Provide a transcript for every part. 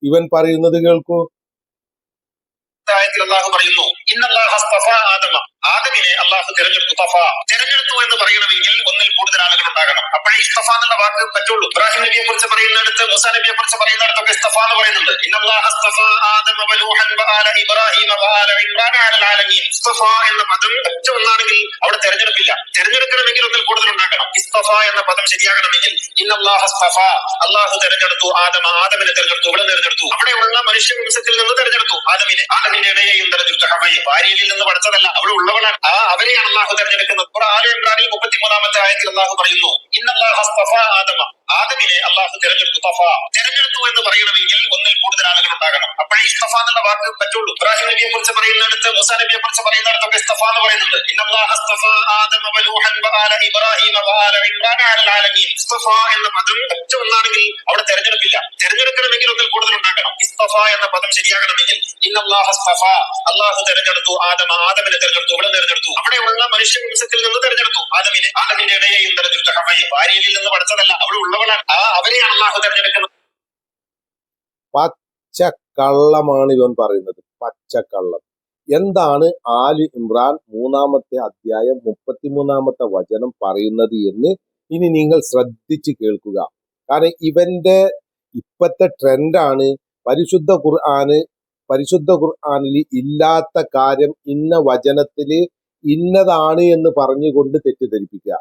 ഇവൻ പറയുന്നത് കേൾക്കൂ. അള്ളാഹു പറയുന്നു, ആദമിനെ അള്ളാഹു തിരഞ്ഞെടുത്തു. തിരഞ്ഞെടുത്തു എന്ന് പറയണമെങ്കിൽ ഒന്നിൽ കൂടുതൽ ആളുകൾ ഉണ്ടാകണം. അപ്പോഴേ ഇസ്തഫ എന്നുള്ള വാക്ക് പറ്റുള്ളൂ. ഇബ്രാഹിം നബിയെ കുറിച്ച് പറയുന്നിടത്ത്, മൂസാ നബിയെ കുറിച്ച് പറയുന്നിടത്തൊക്കെ ഇസ്തഫ എന്ന് പറയുന്നുണ്ട്. ഇസ്തഫ എന്ന പദം ഒറ്റ ഒന്നാണെങ്കിൽ അവിടെ തെരഞ്ഞെടുപ്പില്ല. തെരഞ്ഞെടുക്കണമെങ്കിൽ ഒന്നിൽ കൂടുതൽ ഉണ്ടാകണം. ഇസ്തഫ എന്ന പദം ശരിയാകണമെങ്കിൽ അള്ളാഹു തെരഞ്ഞെടുത്തു ആദമിനെ തെരഞ്ഞെടുത്തു. ഇവിടെ തെരഞ്ഞെടുത്തു, അവിടെയുള്ള മനുഷ്യവംശത്തിൽ നിന്ന് തെരഞ്ഞെടുത്തു ആദമിനെ. ആദമിന്റെ ഇടയെയും തെരഞ്ഞെടുത്തു ഹവ്വയെ. ഭാര്യയിൽ നിന്ന് പഠിച്ചതല്ല, അവൾ ഉള്ളവളാണ്. അവരെയാണ് അള്ളാഹു തെരഞ്ഞെടുക്കുന്നത്. ആല ഇമ്രാനിൽ 33-ാമത്തെ ആയത്തിൽ അള്ളാഹു പറയുന്നു, ആദമിനെ അള്ളാഹു തെരഞ്ഞെടുത്തു. തെരഞ്ഞെടുത്തു എന്ന് പറയണമെങ്കിൽ ഒന്നിൽ കൂടുതൽ ആളുകൾ ഉണ്ടാകണം. അപ്പോഴേ ഇസ്തഫ എന്നുള്ള വാക്ക് പറ്റുള്ളൂ. ഇബ്രാഹിം നബിയെ കുറിച്ച് പറയുന്നിടത്ത്, മൂസാ നബിയെ കുറിച്ച് പറയുന്നിടത്തൊക്കെ ഇസ്തഫ എന്ന് പറയുന്നുണ്ട്. ഇസ്തഫ എന്ന പദം ഒറ്റ ഒന്നാണെങ്കിൽ അവിടെ തെരഞ്ഞെടുപ്പില്ല. തെരഞ്ഞെടുക്കണമെങ്കിൽ ഒന്നിൽ കൂടുതൽ ഉണ്ടാകണം. ഇസ്തഫ എന്ന പദം ശരിയാകണമെങ്കിൽ അള്ളാഹു തെരഞ്ഞെടുത്തു ആദമിനെ തെരഞ്ഞെടുത്തു. ഇവിടെ തെരഞ്ഞെടുത്തു, അവിടെയുള്ള മനുഷ്യവംശത്തിൽ നിന്ന് തെരഞ്ഞെടുത്തു ആദമിനെ. ആദമിന്റെ ഇടയെയും തെരഞ്ഞെടുത്തു ഹവ്വയെ. ഭാര്യയിൽ നിന്ന് പഠിച്ചതല്ല, അവൾ ഉള്ളവളാണ്. അവരെയാണ് അള്ളാഹു തെരഞ്ഞെടുക്കുന്നത്. പച്ചക്കള്ളമാണ് ഇവൻ പറയുന്നത്, പച്ചക്കള്ളം. എന്താണ് ആലി ഇമ്രാൻ 3-ാമത്തെ അധ്യായം 33-ാമത്തെ വചനം പറയുന്നത് എന്ന് ഇനി നിങ്ങൾ ശ്രദ്ധിച്ച് കേൾക്കുക. കാരണം ഇവന്റെ ഇപ്പത്തെ ട്രെൻഡാണ് പരിശുദ്ധ ഖുർആനിൽ ഇല്ലാത്ത കാര്യം ഇന്ന വചനത്തില് ഇന്നതാണ് എന്ന് പറഞ്ഞുകൊണ്ട് തെറ്റിദ്ധരിപ്പിക്കുക.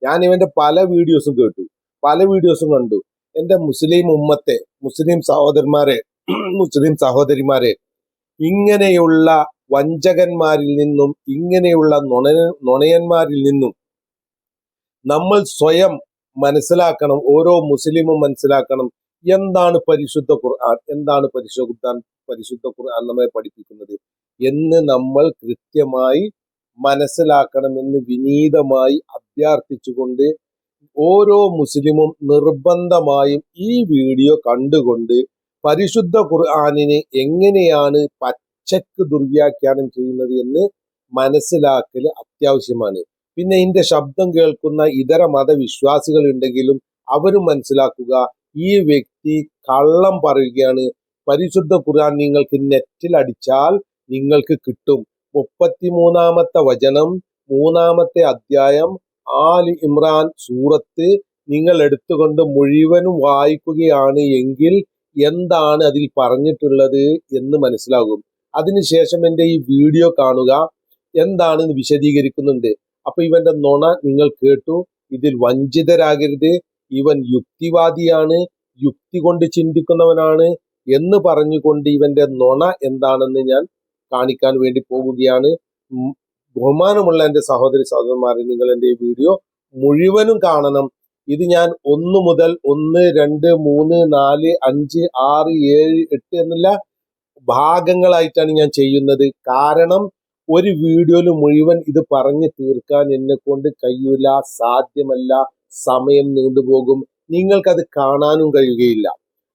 ഞാൻ ഇവന്റെ പല വീഡിയോസും കേട്ടു, പല വീഡിയോസും കണ്ടു. എന്റെ മുസ്ലിം ഉമ്മത്തെ, മുസ്ലിം സഹോദരിമാരെ, ഇങ്ങനെയുള്ള വഞ്ചകന്മാരിൽ നിന്നും, ഇങ്ങനെയുള്ള നുണയന്മാരിൽ നിന്നും നമ്മൾ സ്വയം മനസ്സിലാക്കണം. ഓരോ മുസ്ലിമും മനസ്സിലാക്കണം എന്താണ് പരിശുദ്ധ ഖുർആൻ, എന്താണ് പരിശുദ്ധ ഖുർആൻ നമ്മെ പഠിപ്പിക്കുന്നത് എന്ന് നമ്മൾ കൃത്യമായി മനസ്സിലാക്കണമെന്ന് വിനീതമായി അഭ്യർത്ഥിച്ചുകൊണ്ട് ഓരോ മുസ്ലിമും നിർബന്ധമായും ഈ വീഡിയോ കണ്ടുകൊണ്ട് പരിശുദ്ധ ഖുർആനിനെ എങ്ങനെയാണ് പച്ചക്ക് ദുർവ്യാഖ്യാനം ചെയ്യുന്നത് എന്ന് മനസ്സിലാക്കൽ അത്യാവശ്യമാണ്. പിന്നെ ഇതിന്റെ ശബ്ദം കേൾക്കുന്ന ഇതര മതവിശ്വാസികൾ ഉണ്ടെങ്കിലും അവരും മനസ്സിലാക്കുക, ഈ വ്യക്തി കള്ളം പറയുകയാണ്. പരിശുദ്ധ ഖുർആൻ നിങ്ങൾക്ക് നെറ്റിൽ അടിച്ചാൽ നിങ്ങൾക്ക് കിട്ടും. 33-ാമത്തെ വചനം 3-ാമത്തെ അധ്യായം ആലി ഇമ്രാൻ സൂറത്ത് നിങ്ങൾ എടുത്തുകൊണ്ട് മുഴുവനും വായിക്കുകയാണ് എങ്കിൽ എന്താണ് അതിൽ പറഞ്ഞിട്ടുള്ളത് എന്ന് മനസ്സിലാകും. അതിനുശേഷം എൻ്റെ ഈ വീഡിയോ കാണുക, എന്താണെന്ന് വിശദീകരിക്കുന്നുണ്ട്. അപ്പൊ ഇവന്റെ നുണ നിങ്ങൾ കേട്ടു. ഇതിൽ വഞ്ചിതരാകരുത്. ഇവൻ യുക്തിവാദിയാണ്, യുക്തി കൊണ്ട് ചിന്തിക്കുന്നവനാണ് എന്ന് പറഞ്ഞുകൊണ്ട് ഇവന്റെ നുണ എന്താണെന്ന് ഞാൻ കാണിക്കാൻ വേണ്ടി പോകുകയാണ്. ബഹുമാനമുള്ള എൻ്റെ സഹോദരന്മാരെ, നിങ്ങൾ എൻ്റെ ഈ വീഡിയോ മുഴുവനും കാണണം. ഇത് ഞാൻ 1 മുതൽ 1, 2, 3, 4, 5, 6, 7, 8 എന്നുള്ള ഭാഗങ്ങളായിട്ടാണ് ഞാൻ ചെയ്യുന്നത്. കാരണം ഒരു വീഡിയോയിൽ മുഴുവൻ ഇത് പറഞ്ഞു തീർക്കാൻ എന്നെ കൊണ്ട് കഴിയൂല, സാധ്യമല്ല. സമയം നീണ്ടുപോകും, നിങ്ങൾക്കത് കാണാനും കഴിയുകയില്ല.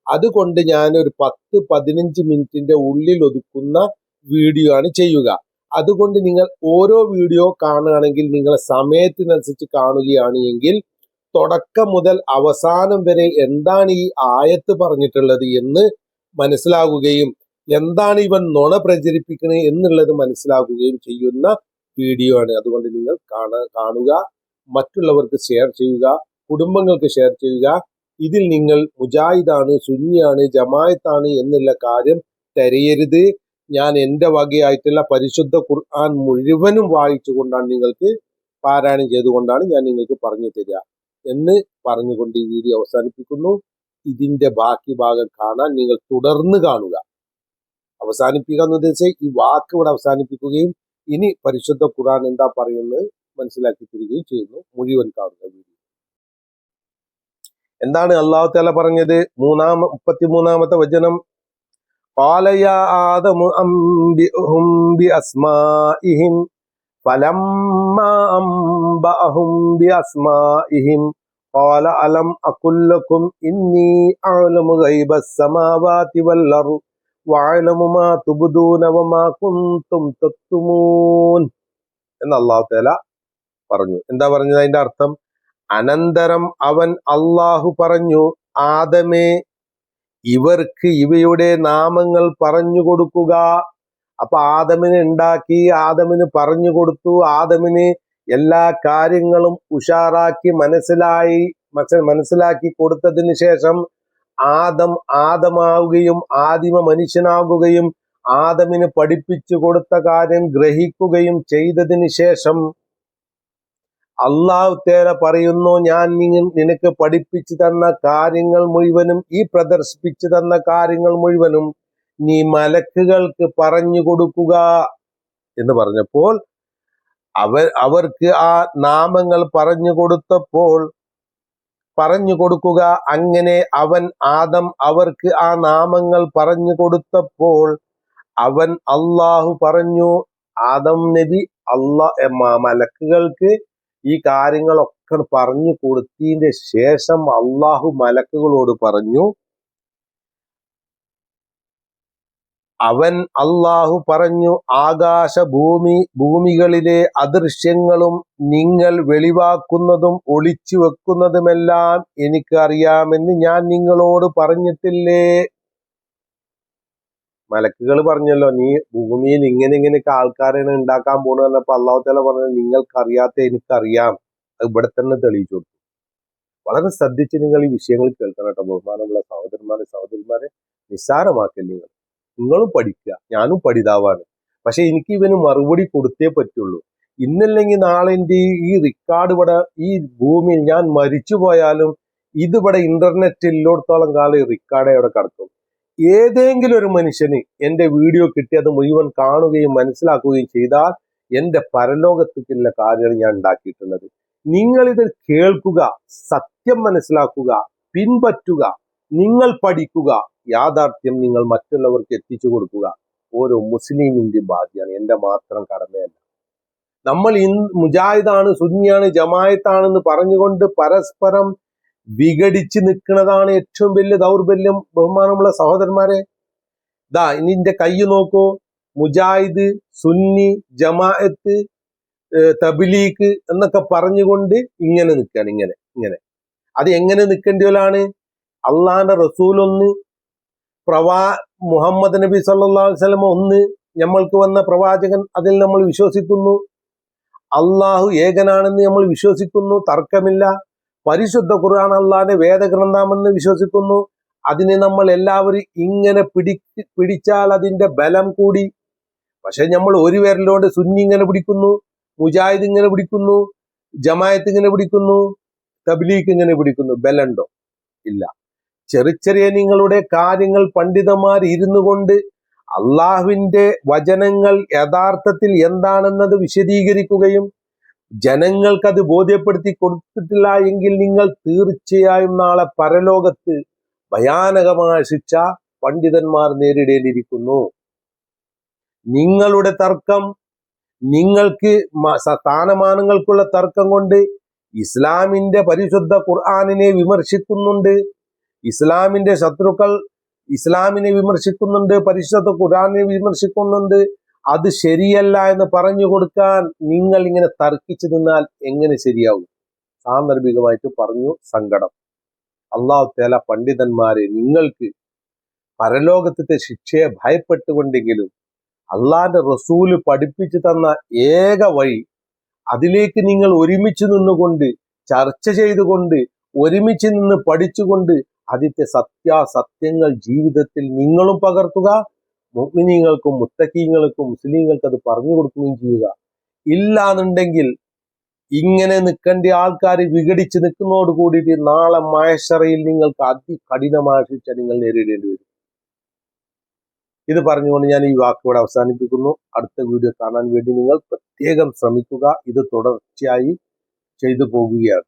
അതുകൊണ്ട് ഞാൻ ഒരു 10-15 മിനിറ്റിന്റെ ഉള്ളിൽ ഒതുക്കുന്ന വീഡിയോ ആണ് ചെയ്യുക. അതുകൊണ്ട് നിങ്ങൾ ഓരോ വീഡിയോ കാണുകയാണെങ്കിൽ നിങ്ങളെ സമയത്തിനനുസരിച്ച് കാണുകയാണ് എങ്കിൽ തുടക്കം മുതൽ അവസാനം വരെ എന്താണ് ഈ ആയത്ത് പറഞ്ഞിട്ടുള്ളത് എന്ന് മനസ്സിലാകുകയും എന്താണ് ഇവൻ നുണ പ്രചരിപ്പിക്കുന്നത് എന്നുള്ളത് മനസ്സിലാക്കുകയും ചെയ്യുന്ന വീഡിയോ ആണ്. അതുകൊണ്ട് നിങ്ങൾ കാണുക, മറ്റുള്ളവർക്ക് ഷെയർ ചെയ്യുക, കുടുംബങ്ങൾക്ക് ഷെയർ ചെയ്യുക. ഇതിൽ നിങ്ങൾ മുജാഹിദാണ്, സുന്നിയാണ്, ജമാഅത്താണ് എന്നുള്ള കാര്യം തിരയരുത്. ഞാൻ എൻ്റെ വകയായിട്ടുള്ള പരിശുദ്ധ ഖുർആൻ മുഴുവനും വായിച്ചുകൊണ്ടാണ്, നിങ്ങൾക്ക് പാരായണം ചെയ്തുകൊണ്ടാണ് ഞാൻ നിങ്ങൾക്ക് പറഞ്ഞു തരിക എന്ന് പറഞ്ഞുകൊണ്ട് ഈ വീഡിയോ അവസാനിപ്പിക്കുന്നു. ഇതിന്റെ ബാക്കി ഭാഗം കാണാൻ നിങ്ങൾ തുടർന്ന് കാണുക. അവസാനിപ്പിക്കുക എന്ന് ഉദ്ദേശിച്ച് ഈ വാക്ക് ഇവിടെ അവസാനിപ്പിക്കുകയും ഇനി പരിശുദ്ധ ഖുർആൻ എന്താ പറയുന്നത് മനസ്സിലാക്കി തരികയും ചെയ്യുന്നു. മുഴുവൻ കാണുക വീഡിയോ. എന്താണ് അല്ലാഹു തആല പറഞ്ഞത്? 33-ാമത്തെ വചനം, ഖാല യാ ആദമു അംബിഉഹും ബിഅസ്മാഇഹിം ഫലമ്മാ അംബഅഹും ബിഅസ്മാഇഹിം ഖാല അലം അഖുൽ ലക്കും ഇന്നി അഅലമു ഗൈബസ് സമാവാതി വൽ അർദ് വഅലമു മാ തുബ്ദൂന വമാ കുൻതും തക്തുമൂൻ എന്ന് അല്ലാഹു തആല പറഞ്ഞു. എന്താ പറഞ്ഞത്? അതിന്റെ അർത്ഥം, അനന്തരം അവൻ അള്ളാഹു പറഞ്ഞു, ആദമേ, ഇവർക്ക് ഇവയുടെ നാമങ്ങൾ പറഞ്ഞു കൊടുക്കുക. അപ്പൊ ആദമിനെ ഉണ്ടാക്കി, ആദമിന് പറഞ്ഞു കൊടുത്തു, ആദമിന് എല്ലാ കാര്യങ്ങളും ഉഷാറാക്കി മനസ്സിലാക്കി കൊടുത്തതിന് ശേഷം ആദമാവുകയും ആദിമ മനുഷ്യനാകുകയും ആദമിന് പഠിപ്പിച്ചു കൊടുത്ത കാര്യം ഗ്രഹിക്കുകയും ചെയ്തതിന് ശേഷം അള്ളാഹു തആല പറയുന്നു, ഞാൻ നിനക്ക് പഠിപ്പിച്ചു തന്ന കാര്യങ്ങൾ മുഴുവനും, ഈ പ്രദർശിപ്പിച്ചു തന്ന കാര്യങ്ങൾ മുഴുവനും നീ മലക്കുകൾക്ക് പറഞ്ഞു കൊടുക്കുക എന്ന് പറഞ്ഞപ്പോൾ അവർക്ക് ആ നാമങ്ങൾ പറഞ്ഞു കൊടുക്കുക. അങ്ങനെ ആദം അവർക്ക് ആ നാമങ്ങൾ പറഞ്ഞു കൊടുത്തപ്പോൾ അള്ളാഹു പറഞ്ഞു, ആദം നബി മലക്കുകൾക്ക് ഈ കാര്യങ്ങളൊക്കെ പറഞ്ഞു കൊടുത്തതിന്റെ ശേഷം മലക്കുകളോട് പറഞ്ഞു, അള്ളാഹു പറഞ്ഞു, ഭൂമികളിലെ അദൃശ്യങ്ങളും നിങ്ങൾ വെളിവാക്കുന്നതും ഒളിച്ചു വെക്കുന്നതുമെല്ലാം എനിക്ക് അറിയാമെന്ന് ഞാൻ നിങ്ങളോട് പറഞ്ഞിട്ടില്ലേ? മലക്കുകൾ പറഞ്ഞല്ലോ, നീ ഭൂമിയിൽ ഇങ്ങനെയൊക്കെ ആൾക്കാരാണ് ഉണ്ടാക്കാൻ പോണെന്ന് പറഞ്ഞപ്പോ അള്ളാഹു തആല പറഞ്ഞു, നിങ്ങൾക്കറിയാത്ത എനിക്കറിയാം. അത് ഇവിടെ തന്നെ തെളിയിച്ചു കൊടുത്തു. വളരെ ശ്രദ്ധിച്ച് നിങ്ങൾ ഈ വിഷയങ്ങൾ കേൾക്കണം കേട്ടോ. ബഹുമാനമുള്ള സഹോദരിമാരെ നിസ്സാരമാക്കല്ലേ. നിങ്ങളും പഠിക്കുക, ഞാനും പഠിതാവാണ്. പക്ഷെ എനിക്ക് ഇവന് മറുപടി കൊടുത്തേ പറ്റുള്ളൂ. ഇന്നല്ലെങ്കിൽ നാളെ ഈ റിക്കാർഡ് ഇവിടെ ഈ ഭൂമിയിൽ ഞാൻ മരിച്ചു പോയാലും ഇതിവിടെ ഇന്റർനെറ്റ് ഇല്ലോടത്തോളം കാലം റിക്കാർഡ് അവിടെ കിടക്കും. ഏതെങ്കിലും ഒരു മനുഷ്യന് എന്റെ വീഡിയോ കിട്ടി അത് മുഴുവൻ കാണുകയും മനസ്സിലാക്കുകയും ചെയ്താൽ എന്റെ പരലോകത്തേക്കുള്ള കാര്യമാണ് ഞാൻ ഉണ്ടാക്കിയിട്ടുള്ളത്. നിങ്ങളിത് കേൾക്കുക, സത്യം മനസ്സിലാക്കുക, പിൻപറ്റുക, നിങ്ങൾ പഠിക്കുക, യാഥാർത്ഥ്യം നിങ്ങൾ മറ്റുള്ളവർക്ക് എത്തിച്ചു കൊടുക്കുക. ഓരോ മുസ്ലിമിന്റെ ബാധ്യതയാണ്, എന്റെ മാത്രം കടമയല്ല. നമ്മൾ മുജാഹിദാണ്, സുന്നിയാണ്, ജമായത്താണെന്ന് പറഞ്ഞുകൊണ്ട് പരസ്പരം വിഘടിച്ച് നിൽക്കുന്നതാണ് ഏറ്റവും വലിയ ദൗർബല്യം. ബഹുമാനമുള്ള സഹോദരന്മാരെ, ഇനി എന്റെ കൈ നോക്കൂ. മുജാഹിദ്, സുന്നി, ജമാഅത്ത്, തബ്ലീഗ് എന്നൊക്കെ പറഞ്ഞുകൊണ്ട് ഇങ്ങനെ നിൽക്കുകയാണ്. ഇങ്ങനെ അത് എങ്ങനെ നിൽക്കേണ്ടവരാണ്? അള്ളാന്റെ റസൂൽ ഒന്ന്, മുഹമ്മദ് നബി സല്ലല്ലാഹു അലൈഹി വസല്ലം ഒന്ന്, നമ്മൾക്ക് വന്ന പ്രവാചകൻ, അതിൽ നമ്മൾ വിശ്വസിക്കുന്നു. അള്ളാഹു ഏകനാണെന്ന് നമ്മൾ വിശ്വസിക്കുന്നു, തർക്കമില്ല. പരിശുദ്ധ ഖുർആൻ അള്ളാന്റെ വേദഗ്രന്ഥമെന്ന് വിശ്വസിക്കുന്നു. അതിനെ നമ്മൾ എല്ലാവരും ഇങ്ങനെ പിടിച്ചാൽ അതിന്റെ ബലം കൂടി. പക്ഷെ നമ്മൾ ഒരു വിരലോട് സുന്നി ഇങ്ങനെ പിടിക്കുന്നു, മുജാഹിദ് ഇങ്ങനെ പിടിക്കുന്നു, ജമായത്ത് ഇങ്ങനെ പിടിക്കുന്നു, തബ്ലീഗ് ഇങ്ങനെ പിടിക്കുന്നു. ബലമുണ്ടോ? ഇല്ല. ചെറിയ നിങ്ങളുടെ കാര്യങ്ങൾ പണ്ഡിതന്മാർ ഇരുന്നു കൊണ്ട് അള്ളാഹുവിന്റെ വചനങ്ങൾ യഥാർത്ഥത്തിൽ എന്താണെന്നത് വിശദീകരിക്കുകയും ജനങ്ങൾക്കത് ബോധ്യപ്പെടുത്തി കൊടുത്തിട്ടില്ല എങ്കിൽ നിങ്ങൾ തീർച്ചയായും നാളെ പരലോകത്ത് ഭയാനകമായ ശിക്ഷ പണ്ഡിതന്മാർ നേരിടേണ്ടിയിരിക്കുന്നു. നിങ്ങളുടെ തർക്കം, നിങ്ങൾക്ക് സ്ഥാനമാനങ്ങൾക്കുള്ള തർക്കം കൊണ്ട് ഇസ്ലാമിന്റെ പരിശുദ്ധ ഖുർആനിനെ വിമർശിക്കുന്നുണ്ട്. ഇസ്ലാമിന്റെ ശത്രുക്കൾ ഇസ്ലാമിനെ വിമർശിക്കുന്നുണ്ട്, പരിശുദ്ധ ഖുർആനിനെ വിമർശിക്കുന്നുണ്ട്. അത് ശരിയല്ല എന്ന് പറഞ്ഞു കൊടുക്കാൻ നിങ്ങൾ ഇങ്ങനെ തർക്കിച്ചു നിന്നാൽ എങ്ങനെ ശരിയാവും? സാന്ദർഭികമായിട്ട് പറഞ്ഞു, സങ്കടം. അല്ലാഹു തആല പണ്ഡിതന്മാരെ, നിങ്ങൾക്ക് പരലോകത്തെ ശിക്ഷയെ ഭയപ്പെട്ടുകൊണ്ടെങ്കിലും അള്ളാന്റെ റസൂല് പഠിപ്പിച്ചു തന്ന ഏക വഴി, അതിലേക്ക് നിങ്ങൾ ഒരുമിച്ച് നിന്നുകൊണ്ട് ചർച്ച ചെയ്തുകൊണ്ട് ഒരുമിച്ച് നിന്ന് പഠിച്ചുകൊണ്ട് അതിന്റെ സത്യങ്ങൾ ജീവിതത്തിൽ നിങ്ങളും പകർത്തുക, മുഅ്മിനീങ്ങൾക്കും മുത്തഖീങ്ങൾക്കും മുസ്ലിങ്ങൾക്ക് അത് പറഞ്ഞു കൊടുക്കുകയും ചെയ്യുക. ഇല്ലാന്നുണ്ടെങ്കിൽ ഇങ്ങനെ നിൽക്കേണ്ട ആൾക്കാർ വിഘടിച്ച് നിൽക്കുന്നതോട് കൂടിയിട്ട് നാളെ മഹ്ശറയിൽ നിങ്ങൾക്ക് അതികഠിനമായ ശിക്ഷ നിങ്ങൾ നേരിടേണ്ടി വരും. ഇത് പറഞ്ഞുകൊണ്ട് ഞാൻ ഈ വാക്കുകൂടെ അവസാനിപ്പിക്കുന്നു. അടുത്ത വീഡിയോ കാണാൻ വേണ്ടി നിങ്ങൾ പ്രത്യേകം ശ്രമിക്കുക. ഇത് തുടർച്ചയായി ചെയ്തു പോകുകയാണ്.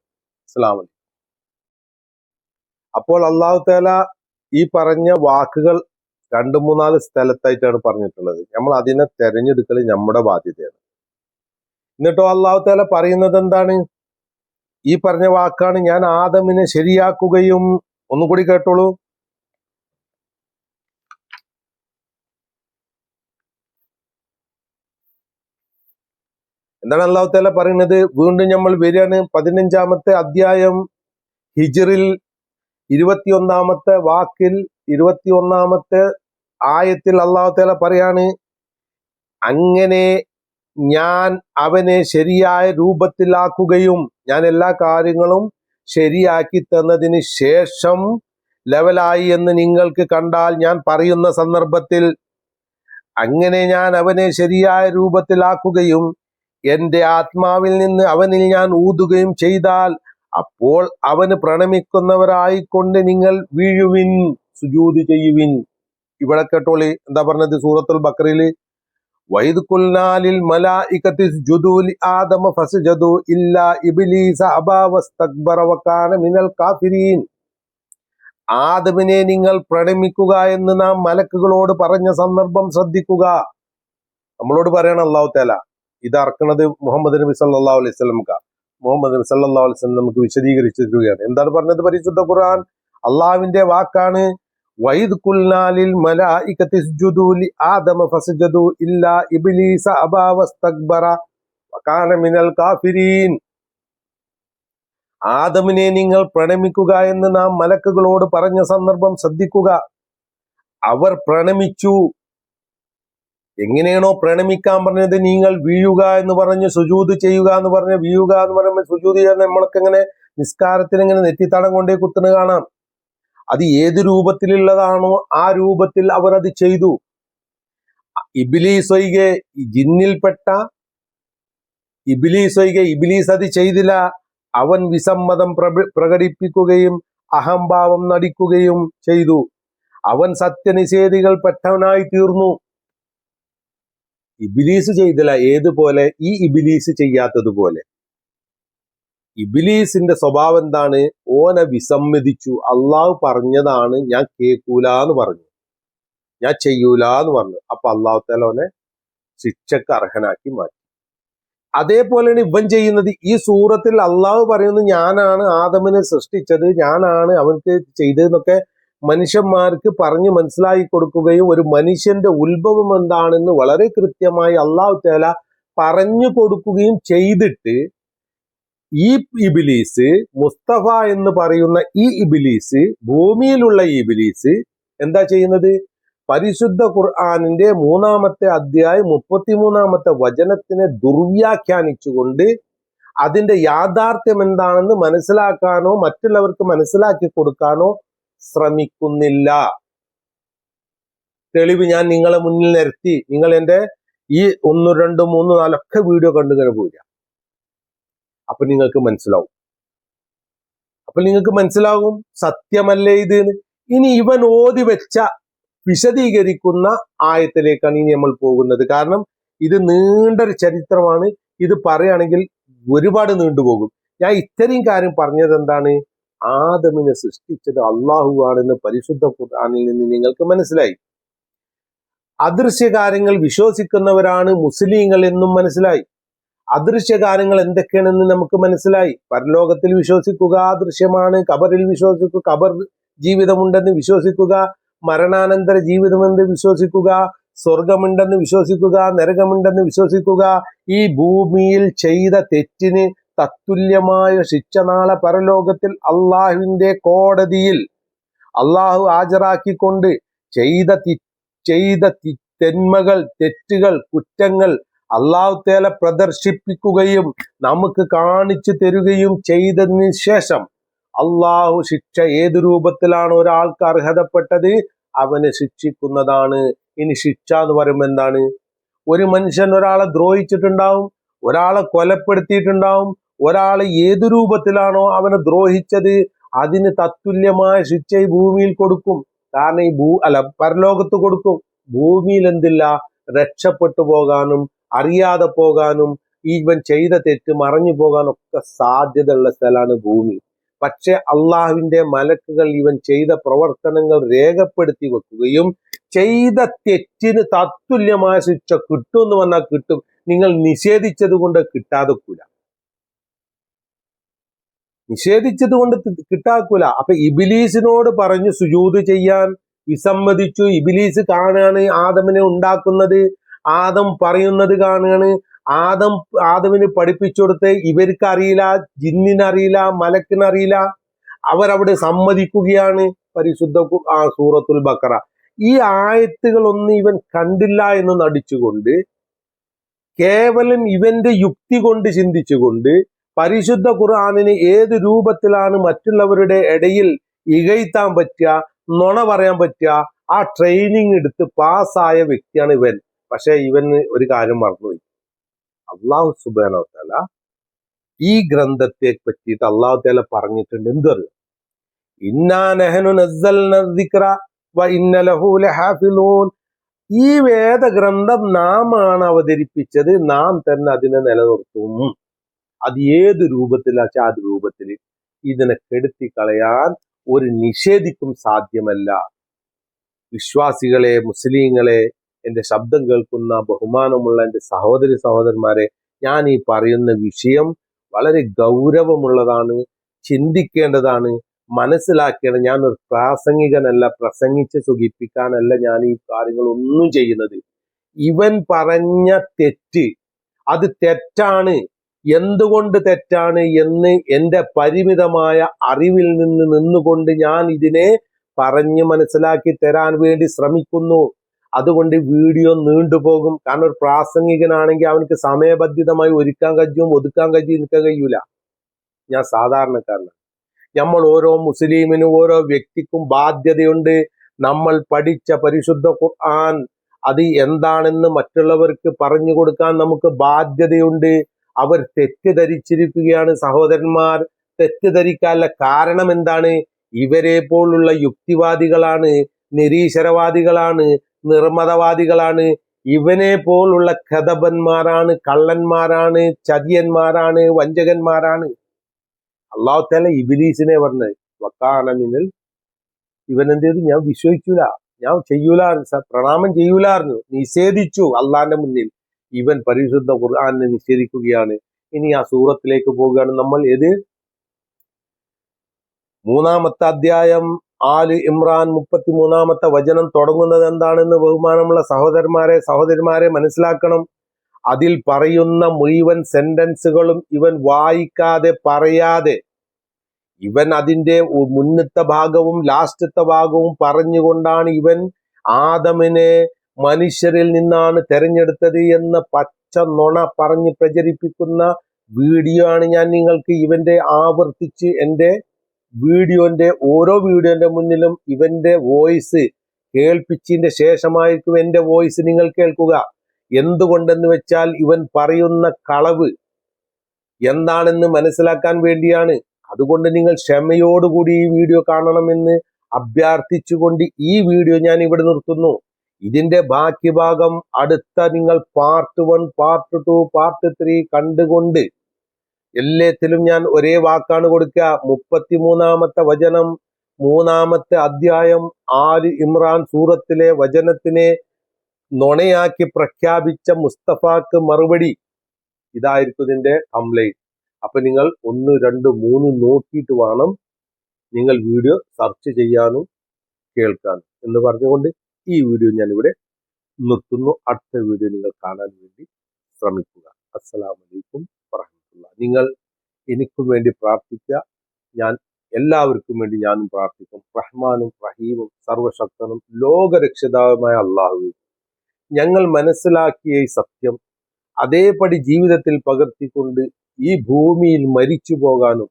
അസ്സലാമു അലൈക്കും. അപ്പോൾ അല്ലാഹു തആല ഈ പറഞ്ഞ വാക്കുകൾ 2-3 സ്ഥലത്തായിട്ടാണ് പറഞ്ഞിട്ടുള്ളത്. നമ്മൾ അതിനെ തെരഞ്ഞെടുക്കൽ നമ്മുടെ ബാധ്യതയാണ്. എന്നിട്ടോ അല്ലാഹു തആല പറയുന്നത് എന്താണ്? ഈ പറഞ്ഞ വാക്കാണ്, ഞാൻ ആദമിനെ ശരിയാക്കുകയും, ഒന്നുകൂടി കേട്ടോളൂ. എന്താണ് അല്ലാഹു തആല പറയുന്നത്? വീണ്ടും നമ്മൾ വരികയാണ് 15-ാമത്തെ അധ്യായം ഹിജ്റിൽ 21-ാമത്തെ വാക്കിൽ 21-ാമത്തെ ആയത്തിൽ അല്ലാഹു തആല പറയാണ്, അങ്ങനെ ഞാൻ അവനെ ശരിയായ രൂപത്തിലാക്കുകയും ഞാൻ എല്ലാ കാര്യങ്ങളും ശരിയാക്കി തന്നതിന് ശേഷം ലെവലായി എന്ന് നിങ്ങൾക്ക് കണ്ടാൽ ഞാൻ പറയുന്ന സന്ദർഭത്തിൽ, അങ്ങനെ ഞാൻ അവനെ ശരിയായ രൂപത്തിലാക്കുകയും എന്റെ ആത്മാവിൽ നിന്ന് അവനിൽ ഞാൻ ഊതുകയും ചെയ്താൽ അപ്പോൾ അവന് പ്രണമിക്കുന്നവരായിക്കൊണ്ട് നിങ്ങൾ വീഴുവിൻ, സുജൂദ് ചെയ്യുവിൻ. ഇവിടെ കേട്ടോളി എന്താ പറഞ്ഞത് സൂറത്തുൽ ബഖറയിൽ, വൈദ് ഖുൽനാലിൽ മലായികത്തി ഇസ്ജുദൂ ലി ആദമ ഫസ്ജദൂ ഇല്ലാ ഇബ്ലീസ അബാ വസ്തക്ബറ വകാന മിനൽ കാഫിരീൻ. ആദമിനെ നിങ്ങൾ പ്രണമിക്കുക എന്ന് നാം മലക്കുകളോട് പറഞ്ഞ സന്ദർഭം ശ്രദ്ധിക്കുക. നമ്മളോട് പറയണം അല്ലാഹു തആല, ഇത് അറക്കണത് മുഹമ്മദ് നബി സല്ലല്ലാഹു അലൈഹി വസല്ലമക്ക്. മുഹമ്മദ് നബി സല്ലല്ലാഹു അലൈഹി വസല്ലം നമുക്ക് വിശദീകരിച്ചിരിക്കുകയാണ്. എന്താണ് പറഞ്ഞത്? പരിശുദ്ധ ഖുർആൻ അള്ളാഹുവിന്റെ വാക്കാണ്. വൈദ് ഖുൽനാലിൽ മലായികത്തി ഇസ്ജുദൂ ലി ആദമ ഫസ്ജദൂ ഇല്ലാ ഇബ്ലീസ അബാ വസ്തക്ബറ വകാന മിനൽ കാഫിരീൻ. ആദമിനെ നിങ്ങൾ പ്രണമിക്കുക എന്ന് നാം മലക്കുകളോട് പറഞ്ഞ സന്ദർഭം ശ്രദ്ധിക്കുക. അവർ പ്രണമിച്ചു. എങ്ങനെയാണോ പ്രണമിക്കാൻ പറഞ്ഞത്, നിങ്ങൾ വീഴുക എന്ന് പറഞ്ഞ് സുജൂദ് ചെയ്യുക എന്ന് പറഞ്ഞ്, വീഴുക എന്ന് പറയുമ്പോൾ സുജൂദ് ചെയ്യാൻ നമ്മളൊക്കെ ഇങ്ങനെ നിസ്കാരത്തിന് ഇങ്ങനെ നെറ്റിത്തടം കൊണ്ടേ കുത്തുന്നത് കാണാം. അത് ഏത് രൂപത്തിലുള്ളതാണോ ആ രൂപത്തിൽ അവർ അത് ചെയ്തു. ഇബ്ലീസ് ഒഴികെ ജിന്നിൽപ്പെട്ട ഇബ്ലീസ് അത് ചെയ്തില്ല. അവൻ വിസമ്മതം പ്രകടിപ്പിക്കുകയും അഹംഭാവം നടിക്കുകയും ചെയ്തു. അവൻ സത്യനിഷേധികൾ പെട്ടവനായി തീർന്നു. ഇബ്ലീസ് ചെയ്തില്ല. ഏതുപോലെ? ഈ ഇബ്ലീസ് ചെയ്യാത്തതുപോലെ. ഇബ്ലീസിന്റെ സ്വഭാവം എന്താണ്? ഓനെ വിസമ്മതിച്ചു. അള്ളാഹു പറഞ്ഞതാണ് ഞാൻ കേൾക്കൂല എന്ന് പറഞ്ഞു, ഞാൻ ചെയ്യൂല എന്ന് പറഞ്ഞു. അപ്പൊ അള്ളാഹു തആല ഓനെ ശിക്ഷക്ക് അർഹനാക്കി മാറ്റി. അതേപോലെയാണ് ഇവൻ ചെയ്യുന്നത്. ഈ സൂറത്തിൽ അള്ളാഹു പറയുന്നത് ഞാനാണ് ആദമിനെ സൃഷ്ടിച്ചത്, ഞാനാണ് അവൻക്ക് ചെയ്തതെന്നൊക്കെ മനുഷ്യന്മാർക്ക് പറഞ്ഞ് മനസ്സിലാക്കി കൊടുക്കുകയും ഒരു മനുഷ്യന്റെ ഉത്ഭവം എന്താണെന്ന് വളരെ കൃത്യമായി അള്ളാഹു തആല പറഞ്ഞു കൊടുക്കുകയും ചെയ്തിട്ട്, ഈ ഇബ്ലീസ്, മുസ്തഫ എന്ന് പറയുന്ന ഈ ഇബ്ലീസ്, ഭൂമിയിലുള്ള ഈ ഇബ്ലീസ് എന്താ ചെയ്യുന്നത്? പരിശുദ്ധ ഖുർആനിന്റെ 3-ാമത്തെ അധ്യായം 33-ാമത്തെ വചനത്തിനെ ദുർവ്യാഖ്യാനിച്ചുകൊണ്ട് അതിന്റെ യാഥാർത്ഥ്യം എന്താണെന്ന് മനസ്സിലാക്കാനോ മറ്റുള്ളവർക്ക് മനസ്സിലാക്കി കൊടുക്കാനോ ശ്രമിക്കുന്നില്ല. തെളിവ് ഞാൻ നിങ്ങളെ മുന്നിൽ നിരത്തി. നിങ്ങൾ എന്റെ ഈ 1, 2, 3, 4 ഒക്കെ വീഡിയോ കണ്ടുകഴിഞ്ഞ പോവുക. അപ്പൊ നിങ്ങൾക്ക് മനസ്സിലാകും സത്യമല്ലേ ഇത്. ഇനി ഇവൻ ഓതി വെച്ച വിശദീകരിക്കുന്ന ആയത്തിലേക്കാണ് ഇനി നമ്മൾ പോകുന്നത്. കാരണം ഇത് നീണ്ടൊരു ചരിത്രമാണ്. ഇത് പറയുകയാണെങ്കിൽ ഒരുപാട് നീണ്ടുപോകും. ഞാൻ ഇത്രയും കാര്യം പറഞ്ഞത് എന്താണ്? ആദമിനെ സൃഷ്ടിച്ചത് അള്ളാഹു ആണെന്ന് പരിശുദ്ധ ഖുർആനിൽ നിന്ന് നിങ്ങൾക്ക് മനസ്സിലായി. അദൃശ്യ കാര്യങ്ങൾ വിശ്വസിക്കുന്നവരാണ് മുസ്ലിങ്ങൾ എന്നും മനസ്സിലായി. അദൃശ്യ കാര്യങ്ങൾ എന്തൊക്കെയാണെന്ന് നമുക്ക് മനസ്സിലായി. പരലോകത്തിൽ വിശ്വസിക്കുക അദൃശ്യമാണ്. ഖബറിൽ വിശ്വസിക്കുക, ഖബർ ജീവിതമുണ്ടെന്ന് വിശ്വസിക്കുക, മരണാനന്തര ജീവിതമെന്ന് വിശ്വസിക്കുക, സ്വർഗമുണ്ടെന്ന് വിശ്വസിക്കുക, നരകമുണ്ടെന്ന് വിശ്വസിക്കുക. ഈ ഭൂമിയിൽ ചെയ്ത തെറ്റിന് തത്തുല്യമായ ശിക്ഷ നാളെ പരലോകത്തിൽ അള്ളാഹുവിന്റെ കോടതിയിൽ അള്ളാഹു ഹാജരാക്കിക്കൊണ്ട് ചെയ്ത തെന്മകൾ, തെറ്റുകൾ, കുറ്റങ്ങൾ അള്ളാഹു തആല പ്രദർശിപ്പിക്കുകയും നമുക്ക് കാണിച്ചു തരികയും ചെയ്തതിന് ശേഷം അള്ളാഹു ശിക്ഷ ഏത് രൂപത്തിലാണ് ഒരാൾക്ക് അർഹതപ്പെട്ടത് അവനെ ശിക്ഷിക്കുന്നതാണ്. ഇനി ശിക്ഷ എന്ന് പറയുമ്പോൾ എന്താണ്? ഒരു മനുഷ്യൻ ഒരാളെ ദ്രോഹിച്ചിട്ടുണ്ടാവും, ഒരാളെ കൊലപ്പെടുത്തിയിട്ടുണ്ടാവും. ഒരാളെ ഏതു രൂപത്തിലാണോ അവനെ ദ്രോഹിച്ചത് അതിന് തത്തുല്യമായ ശിക്ഷ ഈ ഭൂമിയിൽ കൊടുക്കും. കാരണം പരലോകത്ത് കൊടുക്കും. ഭൂമിയിൽ എന്തില്ല? രക്ഷപ്പെട്ടു പോകാനും അറിയാതെ പോകാനും ഇവൻ ചെയ്ത തെറ്റ് മറഞ്ഞു പോകാനൊക്കെ സാധ്യതയുള്ള സ്ഥലമാണ് ഭൂമി. പക്ഷെ അള്ളാഹുവിന്റെ മലക്കുകൾ ഇവൻ ചെയ്ത പ്രവർത്തനങ്ങൾ രേഖപ്പെടുത്തി വെക്കുകയും ചെയ്ത തെറ്റിന് തത്തുല്യമായ ശിക്ഷ കിട്ടുമെന്ന് പറഞ്ഞാൽ കിട്ടും. നിങ്ങൾ നിഷേധിച്ചത് കൊണ്ട് കിട്ടാതെക്കൂല, നിഷേധിച്ചത് കൊണ്ട് കിട്ടാക്കൂല. അപ്പൊ ഇബ്ലീസിനോട് പറഞ്ഞു സുജൂദ് ചെയ്യാൻ, വിസമ്മതിച്ചു. ഇബ്ലീസ് കാണുകയാണ് ആദമിനെ ഉണ്ടാക്കുന്നത്, ആദം പറയുന്നത് കാണുകയാണ്. ആദമിന് പഠിപ്പിച്ചു കൊടുത്ത് ഇവർക്ക് അറിയില്ല, ജിന്നിനറിയില്ല, മലക്കിനറിയില്ല. അവരവിടെ സമ്മതിക്കുകയാണ്. പരിശുദ്ധ സൂറത്തുൽ ബഖറ ഈ ആയത്തുകളൊന്നും ഇവൻ കണ്ടില്ല എന്ന് നടിച്ചുകൊണ്ട് കേവലം ഇവന്റെ യുക്തി കൊണ്ട് ചിന്തിച്ചുകൊണ്ട് പരിശുദ്ധ ഖുർആനിനെ ഏത് രൂപത്തിലാണ് മറ്റുള്ളവരുടെ ഇടയിൽ ഇകഴ്ത്താൻ പറ്റുക, നുണ പറയാൻ പറ്റുക, ആ ട്രെയിനിങ് എടുത്ത് പാസ്സായ വ്യക്തിയാണ് ഇവൻ. പക്ഷെ ഇവന് ഒരു കാര്യം മറന്നുപോയി. അള്ളാഹു സുബ്ഹാനഹു വ തആല ഈ ഗ്രന്ഥത്തെ പറ്റിയിട്ട് അള്ളാഹു തആല പറഞ്ഞിട്ടുണ്ട്. എന്തറിയോ? ഇന്നാ നഹ്നു നസ്സൽന ദിക്റ വ ഇന്ന ലഹു ലഹാഫിളൂൻ. ഈ വേദഗ്രന്ഥം നാം ആണ് അവതരിപ്പിച്ചത്, നാം തന്നെ അതിനെ നിലനിർത്തും. അത് ഏത് രൂപത്തിലാച്ചാൽ ആ രൂപത്തിൽ ഇതിനെ കെടുത്തി കളയാൻ ഒരു നിഷേധിക്കും സാധ്യമല്ല. വിശ്വാസികളെ, മുസ്ലിങ്ങളെ, എന്റെ ശബ്ദം കേൾക്കുന്ന ബഹുമാനമുള്ള എന്റെ സഹോദരി സഹോദരന്മാരെ, ഞാൻ ഈ പറയുന്ന വിഷയം വളരെ ഗൗരവമുള്ളതാണ്, ചിന്തിക്കേണ്ടതാണ്, മനസ്സിലാക്കേണ്ടത്. ഞാൻ ഒരു പ്രാസംഗികനല്ല, പ്രസംഗിച്ച് സുഖിപ്പിക്കാനല്ല ഞാൻ ഈ കാര്യങ്ങളൊന്നും ചെയ്യുന്നത്. ഇവൻ പറഞ്ഞ തെറ്റ് അത് തെറ്റാണ്, എന്തുകൊണ്ട് തെറ്റാണ് എന്ന് എൻ്റെ പരിമിതമായ അറിവിൽ നിന്നുകൊണ്ട് ഞാൻ ഇതിനെ പറഞ്ഞ് മനസ്സിലാക്കി തരാൻ വേണ്ടി ശ്രമിക്കുന്നു. അതുകൊണ്ട് വീഡിയോ നീണ്ടുപോകും. കാരണം ഒരു പ്രാസംഗികനാണെങ്കിൽ അവനക്ക് സമയബന്ധിതമായി ഒരുക്കാൻ കഴിയും, ഒതുക്കാൻ കഴിയും, നിൽക്കാൻ കഴിയൂല. ഞാൻ സാധാരണക്കാരനാണ്. നമ്മൾ ഓരോ മുസ്ലിമിനും ഓരോ വ്യക്തിക്കും ബാധ്യതയുണ്ട്. നമ്മൾ പഠിച്ച പരിശുദ്ധ ഖുർആൻ അത് എന്താണെന്ന് മറ്റുള്ളവർക്ക് പറഞ്ഞു കൊടുക്കാൻ നമുക്ക് ബാധ്യതയുണ്ട്. അവർ തെറ്റിദ്ധരിച്ചിരിക്കുകയാണ് സഹോദരന്മാർ. തെറ്റിദ്ധരിക്കാനുള്ള കാരണം എന്താണ്? ഇവരെ പോലുള്ള യുക്തിവാദികളാണ്, നിരീശ്വരവാദികളാണ്, നിർമ്മതവാദികളാണ്. ഇവനെ പോലുള്ള കഥപന്മാരാണ്, കള്ളന്മാരാണ്, ചതിയന്മാരാണ്, വഞ്ചകന്മാരാണ്. അള്ളാഹു തആല ഇബ്ലീസിനെ പറഞ്ഞത് വക്കാനമിനൽ, ഇവൻ എന്ത് ചെയ്തു? ഞാൻ വിശ്വസിക്കൂല, ഞാൻ ചെയ്യൂല, പ്രണാമം ചെയ്യൂലായിരുന്നു, നിഷേധിച്ചു അള്ളാന്റെ മുന്നിൽ. ഇവൻ പരിശുദ്ധ ഖുർആനെ നിഷേധിക്കുകയാണ്. ഇനി ആ സൂറത്തിലേക്ക് പോവുകയാണ് നമ്മൾ. ഏത്? 3-ാമത്തെ അധ്യായം ആല് ഇമ്രാൻ 33-ാമത്തെ വചനം തുടങ്ങുന്നത് എന്താണെന്ന് ബഹുമാനമുള്ള സഹോദരന്മാരെ മനസ്സിലാക്കണം. അതിൽ പറയുന്ന മുഴുവൻ സെന്റൻസുകളും ഇവൻ വായിക്കാതെ പറയാതെ ഇവൻ അതിന്റെ മുന്നത്തെ ഭാഗവും ലാസ്റ്റത്തെ ഭാഗവും പറഞ്ഞുകൊണ്ടാണ് ഇവൻ ആദമിനെ മനുഷ്യരിൽ നിന്നാണ് തെരഞ്ഞെടുത്തത് എന്ന പച്ച നുണ പറഞ്ഞ് പ്രചരിപ്പിക്കുന്ന വീഡിയോ ആണ് ഞാൻ നിങ്ങൾക്ക് ഇവന്റെ ആവർത്തിച്ച് എൻ്റെ ഓരോ വീഡിയോന്റെ മുന്നിലും ഇവന്റെ വോയിസ് കേൾപ്പിച്ചതിന്റെ ശേഷമായിരിക്കും എൻ്റെ വോയിസ് നിങ്ങൾ കേൾക്കുക. എന്തുകൊണ്ടെന്ന് വെച്ചാൽ ഇവൻ പറയുന്ന കളവ് എന്താണെന്ന് മനസ്സിലാക്കാൻ വേണ്ടിയാണ്. അതുകൊണ്ട് നിങ്ങൾ ക്ഷമയോടുകൂടി ഈ വീഡിയോ കാണണമെന്ന് അഭ്യർത്ഥിച്ചുകൊണ്ട് ഈ വീഡിയോ ഞാൻ ഇവിടെ നിർത്തുന്നു. ഇതിന്റെ ബാക്കി ഭാഗം അടുത്ത നിങ്ങൾ പാർട്ട് 1, പാർട്ട് 2, പാർട്ട് 3 കണ്ടുകൊണ്ട് എല്ലാത്തിലും ഞാൻ ഒരേ വാക്കാണ് കൊടുക്കുക. 33-ാമത്തെ വചനം 3-ാമത്തെ അധ്യായം ആല് ഇമ്രാൻ സൂറത്തിലെ വചനത്തിനെ നുണയാക്കി പ്രഖ്യാപിച്ച മുസ്തഫാക്ക് മറുപടി ഇതായിരിക്കും ഇതിന്റെ കംപ്ലൈന്റ്. അപ്പൊ നിങ്ങൾ 1, 2, 3 നോക്കിയിട്ട് വേണം നിങ്ങൾ വീഡിയോ സെർച്ച് ചെയ്യാനും കേൾക്കാനും എന്ന് പറഞ്ഞുകൊണ്ട് ഈ വീഡിയോ ഞാൻ ഇവിടെ നിർത്തുന്നു. അടുത്ത വീഡിയോ നിങ്ങൾ കാണാൻ വേണ്ടി ശ്രമിക്കുക. അസ്സലാമു അലൈക്കും വറഹ്മത്തുള്ളാഹി. നിങ്ങൾ എനിക്കും വേണ്ടി പ്രാർത്ഥിക്കുക, ഞാൻ എല്ലാവർക്കും വേണ്ടി ഞാനും പ്രാർത്ഥിക്കും. റഹ്മാനും റഹീമും സർവശക്തനും ലോകരക്ഷിതാവുമായ അള്ളാഹുവേ, ഞങ്ങൾ മനസ്സിലാക്കിയ ഈ സത്യം അതേപടി ജീവിതത്തിൽ പകർത്തിക്കൊണ്ട് ഈ ഭൂമിയിൽ മരിച്ചു പോകാനും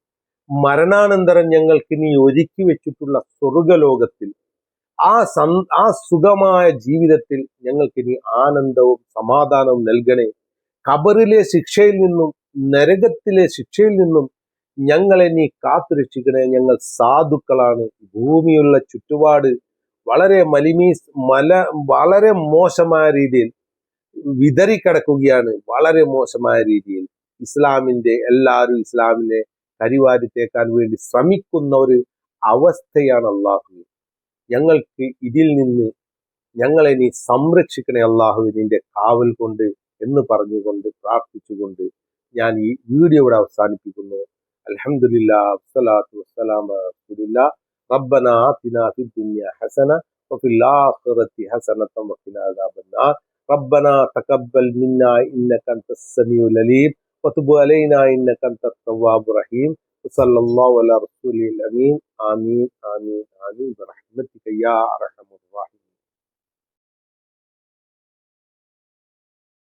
മരണാനന്തരം ഞങ്ങൾക്ക് നീ ഒരുക്കി വെച്ചിട്ടുള്ള സ്വർഗലോകത്തിൽ ആ സുഖമായ ജീവിതത്തിൽ ഞങ്ങൾക്ക് നീ ആനന്ദവും സമാധാനവും നൽകണേ. ഖബറിലെ ശിക്ഷയിൽ നിന്നും നരകത്തിലെ ശിക്ഷയിൽ നിന്നും ഞങ്ങളെ നീ കാത്തുരക്ഷിക്കണേ. ഞങ്ങൾ സാധുക്കളാണ്. ഭൂമിയുള്ള ചുറ്റുപാട് വളരെ വളരെ മോശമായ രീതിയിൽ വിതറിക്കിടക്കുകയാണ്. വളരെ മോശമായ രീതിയിൽ എല്ലാവരും ഇസ്ലാമിനെ കരിവാരിത്തേക്കാൻ വേണ്ടി ശ്രമിക്കുന്ന ഒരു അവസ്ഥയാണ്. അള്ളാഹു ഞങ്ങൾക്ക് ഇതിൽ നിന്ന് ഞങ്ങളെ നീ സംരക്ഷിക്കണേ അള്ളാഹു, നിന്റെ കാവൽ കൊണ്ട് എന്ന് പറഞ്ഞുകൊണ്ട് പ്രാർത്ഥിച്ചുകൊണ്ട് ഞാൻ ഈ വീഡിയോ ഇവിടെ അവസാനിപ്പിക്കുന്നു. അൽഹംദുലില്ലാഹ് വസ്സലാത്തു വസ്സലാമു അലാ റസൂലില്ലാഹ്. റബ്ബനാ ആതിനാ ഫിദ്ദുനിയ ഹസന വഫിൽ ആഖിറതി ഹസനത വഖിനാ അദാബന്നാർ. റബ്ബനാ തഖബ്ബൽ മിന്നാ ഇന്നക അൻതസ് സമീഉൽ അലീം വതുബ് അലൈനാ ഇന്നക അൻതത് തവ്വാബുർ റഹീം. സല്ലല്ലാഹു അലാ റസൂലിൽ അമീൻ. ആമീൻ ആമീൻ ആമീൻ ബിറഹ്മതിക യാ അർഹമർ റഹീം.